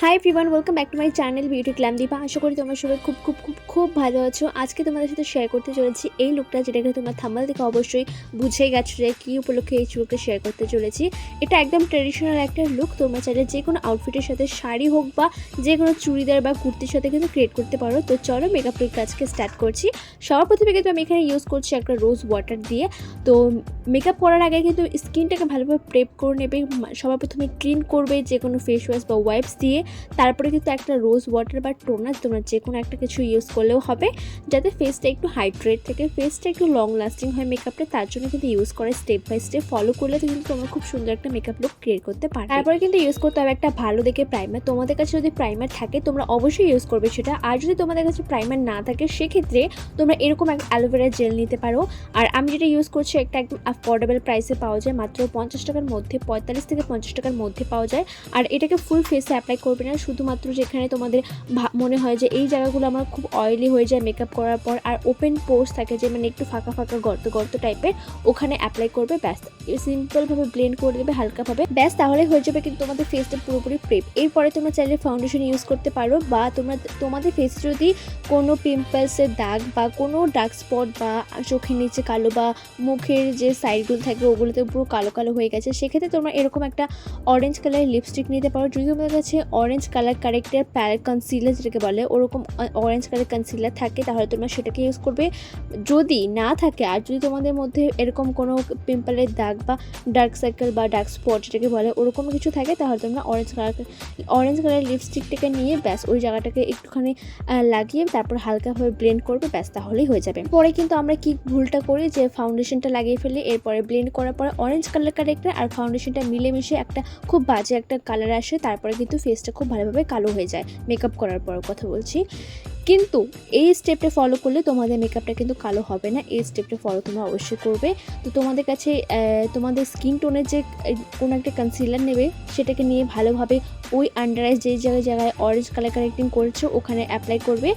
High everyone, welcome back to my channel beauty glam Deepa. আশা করি তোমরা সবাই খুব খুব খুব খুব ভালো আছো। আজকে তোমাদের সাথে শেয়ার করতে চলেছি এই লুকটা, যেটাকে তোমরা থাম্বনেল দেখে অবশ্যই বুঝেই গেছো যে কী উপলক্ষে এই লুকটা শেয়ার করতে চলেছি। এটা একদম ট্রেডিশনাল একটা লুক। তোমরা চাইলে যে কোনো আউটফিটের সাথে শাড়ি হোক বা যে কোনো চুড়িদার বা কুর্তির সাথে কিন্তু ক্রিয়েট করতে পারো। তো চলো মেকআপ লুক আজকে স্টার্ট করছি। সবার প্রথমে কিন্তু আমি এখানে ইউজ করছি একটা রোজ ওয়াটার দিয়ে। তো মেকআপ করার আগে কিন্তু স্কিনটাকে ভালোভাবে প্রেপ করে নেবে। সবার প্রথমে ক্লিন করবে যে কোনো ফেস ওয়াশ বা ওয়াইপস দিয়ে। তারপরে কিন্তু একটা রোজ ওয়াটার বা টোনার তোমরা যে কোনো একটা কিছু ইউজ করলেও হবে, যাতে ফেসটা একটু হাইড্রেট থাকে, ফেসটা একটু লং লাস্টিং হয় মেকআপটা। তার জন্য কিন্তু ইউজ করে স্টেপ বাই স্টেপ ফলো করলে কিন্তু তোমরা খুব সুন্দর একটা মেকআপ লুক ক্রিয়েট করতে পারবে। তারপরে কিন্তু ইউজ করতে হবে একটা ভালো দেখে প্রাইমার। তোমাদের কাছে যদি প্রাইমার থাকে তোমরা অবশ্যই ইউজ করবে সেটা। আর যদি তোমাদের কাছে প্রাইমার না থাকে সেক্ষেত্রে তোমরা এরকম একটা অ্যালোভেরা জেল নিতে পারো। আর আমি যেটা ইউজ করছি একটা একদম অ্যাফোর্ডেবল প্রাইসে পাওয়া যায়, মাত্র 50 টাকার মধ্যে, 45 থেকে 50 টাকার মধ্যে পাওয়া যায়। আর এটাকে ফুল ফেসে অ্যাপ্লাই করবে না, শুধুমাত্র যেখানে তোমাদের মনে হয় যে এই জায়গাগুলো আমার খুব অয়েলি হয়ে যায় মেকআপ করার পর, আর ওপেন পোর্স থাকে যে মানে একটু ফাঁকা ফাঁকা গর্ত গর্ত টাইপের, ওখানে অ্যাপ্লাই করবে। ব্যাস সিম্পলভাবে ব্লেন্ড করে দেবে হালকাভাবে, ব্যাস তাহলে হয়ে যাবে কিন্তু তোমাদের ফেসটা পুরোপুরি প্রেপ। এরপরে তোমরা চাইলে ফাউন্ডেশন ইউজ করতে পারো, বা তোমাদের ফেসে যদি কোনো পিম্পলসের দাগ বা কোনো ডার্ক স্পট বা চোখের নিচে কালো বা মুখের যে সাইডগুলো থাকে ওগুলোতে পুরো কালো কালো হয়ে গেছে, সেক্ষেত্রে তোমরা এরকম একটা অরেঞ্জ কালারের লিপস্টিক নিতে পারো। যদি তোমাদের কাছে অরেঞ্জ কালার কারেক্টের প্যালেট কনসিলার যেটাকে বলে ওরকম অরেঞ্জ কালার কনসিলার থাকে তাহলে তোমরা সেটাকে ইউজ করবে। যদি না থাকে, আর যদি তোমাদের মধ্যে এরকম কোনো পিম্পলের দাগ বা ডার্ক সার্কেল বা ডার্ক স্পট যেটাকে বলে ওরকম কিছু থাকে, তাহলে তোমরা অরেঞ্জ কালার লিপস্টিকটাকে নিয়ে ব্যাস ওই জায়গাটাকে একটুখানি লাগিয়ে তারপর হালকাভাবে ব্লেন্ড করবে, ব্যাস তাহলেই হয়ে যাবে। পরে কিন্তু আমরা কি ভুলটা করি যে ফাউন্ডেশনটা লাগিয়ে ফেলি, এরপরে ব্লেন্ড করার পরে অরেঞ্জ কালার কারেক্টার আর ফাউন্ডেশনটা মিলেমিশে একটা খুব বাজে একটা কালার আসে, তারপরে কিন্তু ফেসটা খুব ভালোভাবে কালো হয়ে যায় মেকআপ করার পর কথা বলছি। কিন্তু এই স্টেপটা ফলো করলে তোমাদের মেকআপটা কিন্তু কালো হবে না। এই স্টেপটা ফলো তোমরা অবশ্যই করবে। তো তোমাদের কাছে তোমাদের স্কিন টোনের যে কোনো একটা কনসিলার নেবে, সেটাকে নিয়ে ভালোভাবে ওই আন্ডার আইস যেই জায়গায় অরেঞ্জ কালার কারেক্টিং করেছো ওখানে অ্যাপ্লাই করবে,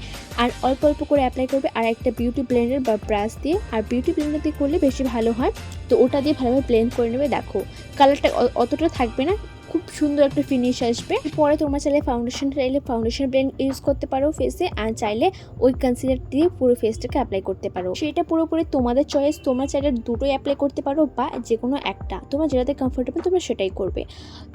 আর অল্প অল্প করে অ্যাপ্লাই করবে। আর একটা বিউটি ব্লেন্ডার বা ব্রাশ দিয়ে, আর বিউটি ব্লেন্ডার দিয়ে করলে বেশি ভালো হয়, তো ওটা দিয়ে ভালোভাবে ব্লেন্ড করে নেবে। দেখো কালারটা অতটা থাকবে না, খুব সুন্দর একটা ফিনিশ আসবে। পরে তোমরা চাইলে ফাউন্ডেশন ব্লেন্ড ইউজ করতে পারো ফেসে, আর চাইলে ওই কনসিলার দিয়ে পুরো ফেসটাকে অ্যাপ্লাই করতে পারো। সেটা পুরোপুরি তোমাদের চয়েস। তোমরা চাইলে দুটোই অ্যাপ্লাই করতে পারো বা যে কোনো একটা, তোমরা যেটাতে কমফোর্টেবল তোমরা সেটাই করবে।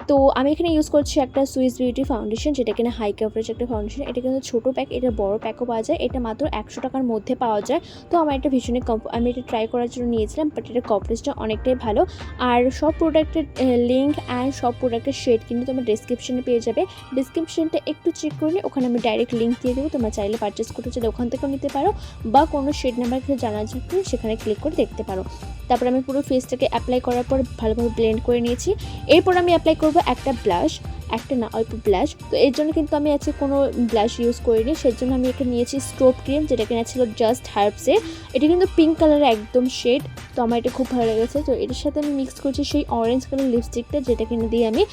তো আমি এখানে ইউজ করছি একটা সুইস বিউটি ফাউন্ডেশন, যেটা কিনা হাই কভারেজ একটা ফাউন্ডেশন। এটা কিন্তু ছোটো প্যাক, এটা বড় প্যাকও পাওয়া যায়, এটা মাত্র 100 টাকার মধ্যে পাওয়া যায়। তো আমার এটা ভীষণই আমি এটা ট্রাই করার জন্য নিয়েছিলাম, বাট এটা কভারেজটা অনেকটাই ভালো। আর সব প্রোডাক্টের লিঙ্ক অ্যান্ড সব প্রোডাক্টের শেড কিন্তু তোমরা ডিসক্রিপশনে পেয়ে যাবে। ডিসক্রিপশনটা একটু চেক করলে ওখানে আমি ডাইরেক্ট লিঙ্ক দিয়ে দেবো, তোমরা চাইলে পারচেস করতে চাইলে ওখান থেকেও নিতে পারো, বা কোনো শেড নাম্বার জানা থাকলে সেখানে ক্লিক করে দেখতে পারো। তারপর আমি পুরো ফেসটাকে অ্যাপ্লাই করার পর ভালোভাবে ব্লেন্ড করে নিয়েছি। এরপর আমি অ্যাপ্লাই করবো একটা ব্লাশ, একটা না অল্প ব্লাশ। তো এর জন্য কিন্তু আমি আজকে কোনো ব্লাশ ইউজ করিনি, সেই জন্য আমি এখানে নিয়েছি স্টোভ ক্রিম, যেটা কিনা ছিল জাস্ট হার্বসের। এটা কিন্তু পিঙ্ক কালারের একদম শেড, তো আমার এটা খুব ভালো লেগেছে। তো এটার সাথে আমি মিক্স করছি সেই অরেঞ্জ কালার লিপস্টিকটা, যেটা কিনে দিয়ে আমি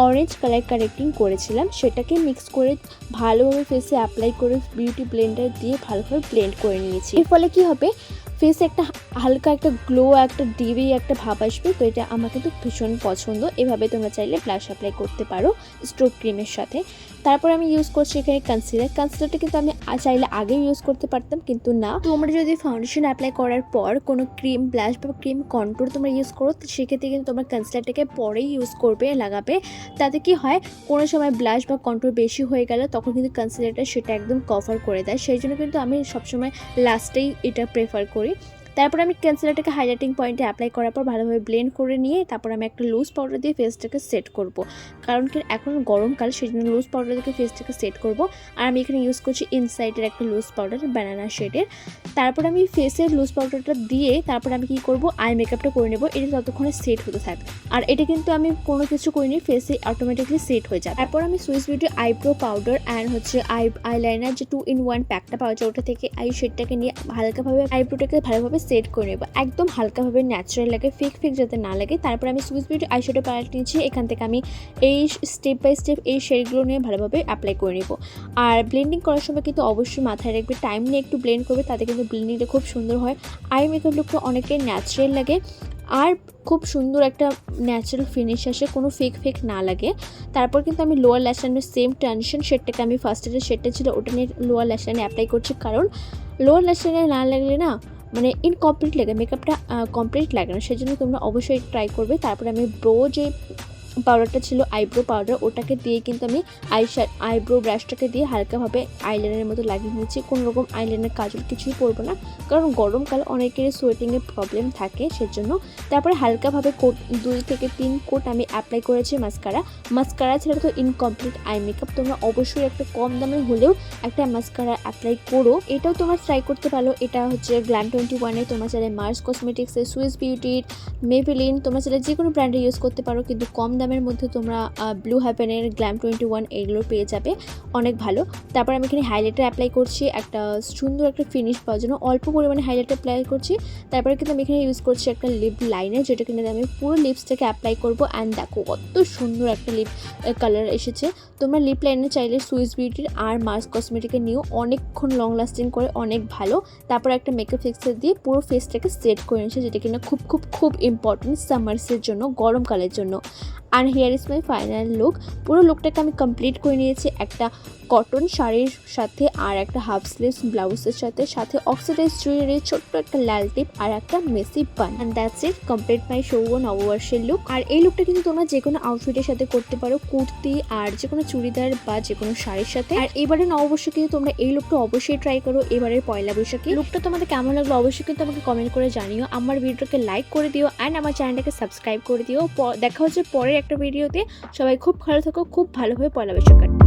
অরেঞ্জ কালার কারেক্টিং করেছিলাম, সেটাকে মিক্স করে ভালোভাবে ফেসে অ্যাপ্লাই করে বিউটি ব্লেন্ডার দিয়ে ভালোভাবে ব্লেন্ড করে নিয়েছি। এর ফলে কি হবে, ফেসে একটা হালকা একটা গ্লো, একটা ডিবি একটা ভাব আসবে। তো এটা আমার কিন্তু ভীষণ পছন্দ। এভাবে তোমরা চাইলে ব্লাশ অ্যাপ্লাই করতে পারো স্টোভ ক্রিমের সাথে। তারপর আমি ইউজ করছি এখানে কনসিলারটা কিন্তু আমি চাইলে আগে ইউজ করতে পারতাম, কিন্তু না। তোমরা যদি ফাউন্ডেশন অ্যাপ্লাই করার পর কোনো ক্রিম ব্লাশ বা ক্রিম কন্ট্রোল তোমরা ইউজ করো, সেক্ষেত্রে কিন্তু তোমরা কনসিলারটাকে পরেই ইউজ করবে, লাগাবে। তাতে কি হয়, কোনো সময় ব্লাশ বা কন্ট্রোল বেশি হয়ে গেলে তখন কিন্তু কনসিলারটা সেটা একদম কভার করে দেয়। সেই জন্য কিন্তু আমি সবসময় লাস্টেই এটা প্রেফার করি। তারপর আমি কনসিলারটাকে হাইলাইটিং পয়েন্টে অ্যাপ্লাই করার পর ভালোভাবে ব্লেন্ড করে নিয়ে তারপর আমি একটা লুজ পাউডার দিয়ে ফেসটাকে সেট করব, কারণ কি এখন গরমকাল, সেই জন্য লুজ পাউডার দিয়ে ফেসটাকে সেট করব। আর আমি এখানে ইউজ করছি ইনসাইডের একটা লুজ পাউডার ব্যানানা শেডের। তারপর আমি ফেসের লুজ পাউডারটা দিয়ে তারপর আমি কি করব, আই মেকআপটা করে নেব। এটা ততক্ষণে সেট হতে থাকবে, আর এটা কিন্তু আমি কোনো কিছু করিনি, ফেসে অটোমেটিকলি সেট হয়ে যাবে। তারপর আমি Swiss beauty eyebrow powder and হচ্ছে আইলাইনার যে 2-in-1 প্যাকটা পাওয়া যায়, ওটা থেকে আই শেডটাকে নিয়ে হালকাভাবে আইব্রোটাকে ভালোভাবে সেট করে নেব, একদম হালকাভাবে ন্যাচারাল লাগে, ফেক যাতে না লাগে। তারপর আমি সুইস বিউটি আইশ্যাডো প্যালেট নিয়েছি, এখান থেকে আমি এই স্টেপ বাই স্টেপ এই শেডগুলো নিয়ে ভালোভাবে অ্যাপ্লাই করে নেব। আর ব্লেন্ডিং করার সময় কিন্তু অবশ্যই মাথায় রাখবে টাইম নিয়ে একটু ব্লেন্ড করবে, তাতে কিন্তু ব্লেন্ডিংটা খুব সুন্দর হয়। আই মেকআপ লুকটা অনেকটাই ন্যাচারাল লাগে। আর খুব সুন্দর একটা ন্যাচারাল ফিনিশ আসে, কোনো ফেক না লাগে। তারপর কিন্তু আমি লোয়ার ল্যাশ লাইনের সেম ট্রানজিশন শেডটাকে আমি ফার্স্টে যে শেডটা ছিল ওটা নিয়ে লোয়ার ল্যাশ লাইনে অ্যাপ্লাই করছি, কারণ লোয়ার ল্যাশ লাইনে না লাগলে না মানে ইনকমপ্লিট লাগে, মেকআপটা কমপ্লিট লাগে না, সেজন্য তোমরা অবশ্যই ট্রাই করবে। তারপরে আমি যে পাউডারটা ছিল আইব্রো পাউডার, ওটাকে দিয়ে কিন্তু আমি আইব্রো ব্রাশটাকে দিয়ে হালকাভাবে আইলাইনারের মতো লাগিয়ে নিয়েছি। কোনো রকম আইলাইনার কাজল কিছুই পরবো না, কারণ গরমকালে অনেকেরই সোয়েটিংয়ের প্রবলেম থাকে সেজন্য। তারপরে হালকাভাবে 2 থেকে 3 কোট আমি অ্যাপ্লাই করেছি মাস্কারা ছাড়া তো ইনকমপ্লিট আই মেকআপ। তোমরা অবশ্যই একটা কম দামে হলেও একটা মাস্কারা অ্যাপ্লাই করো, এটাও তোমরা ট্রাই করতে পারো। এটা হচ্ছে Glam21-এর, তোমরা চাইলে মার্স কসমেটিক্সের, সুইস বিউটির, মেবেলিন, তোমরা চাইলে যে কোনো ব্র্যান্ডে ইউজ করতে পারো, কিন্তু কম দামের মধ্যে তোমরা ব্লু হেভেনের, Glam21 এইগুলো পেয়ে যাবে, অনেক ভালো। তারপর আমি এখানে হাইলাইটার অ্যাপ্লাই করছি একটা সুন্দর একটা ফিনিশ পাওয়ার জন্য, অল্প পরিমাণে হাইলাইটার অ্যাপ্লাই করছি। তারপরে কিন্তু আমি এখানে ইউজ করছি একটা লিপ লাইনার, যেটা কিন্তু আমি পুরো লিপসটাকে অ্যাপ্লাই করবো। অ্যান্ড দেখো কত সুন্দর একটা লিপ কালার এসেছে। তোমরা লিপ লাইনার চাইলে সুইস বিউটির আর মার্স কসমেটিকের নিয়েও অনেকক্ষণ লং লাস্টিং করে, অনেক ভালো। তারপর একটা মেকআপ ফিক্সার দিয়ে পুরো ফেসটাকে সেট করে নিয়েছে, যেটা কিনা খুব ইম্পর্টেন্ট সামার্সের জন্য, গরমকালের জন্য। আর here is my final look. পুরো লুকটাকে আমি কমপ্লিট করে নিয়েছি একটা কটন শাড়ির সাথে আর একটা হাফ স্লিভস ব্লাউজের সাথে অক্সিডাইজ জুয়েলারি, ছোট্ট একটা লাল টিপ আর একটা messy bun. And that's it, complete my শুভ নববর্ষের লুক। আর এই লুকটা কিন্তু তোমরা যে কোনো আউটফিটের সাথে করতে পারো, কুর্তি আর যে কোনো চুড়িদার বা যে কোনো শাড়ির সাথে। আর এবারে নববর্ষে কিন্তু তোমরা এই লুকটা অবশ্যই ট্রাই করো, এবারের পয়লা বৈশাখে। লুকটা তোমাদের কেমন লাগলো অবশ্যই কিন্তু আমাকে কমেন্ট করে জানিও, আমার ভিডিওটাকে লাইক করে দিও অ্যান্ড আমার চ্যানেলটাকে সাবস্ক্রাইব করে দিও। দেখা হচ্ছে পরের একটা ভিডিওতে। সবাই খুব ভালো থাকো, খুব ভালোভাবে পয়লা বৈশাখ কাটো।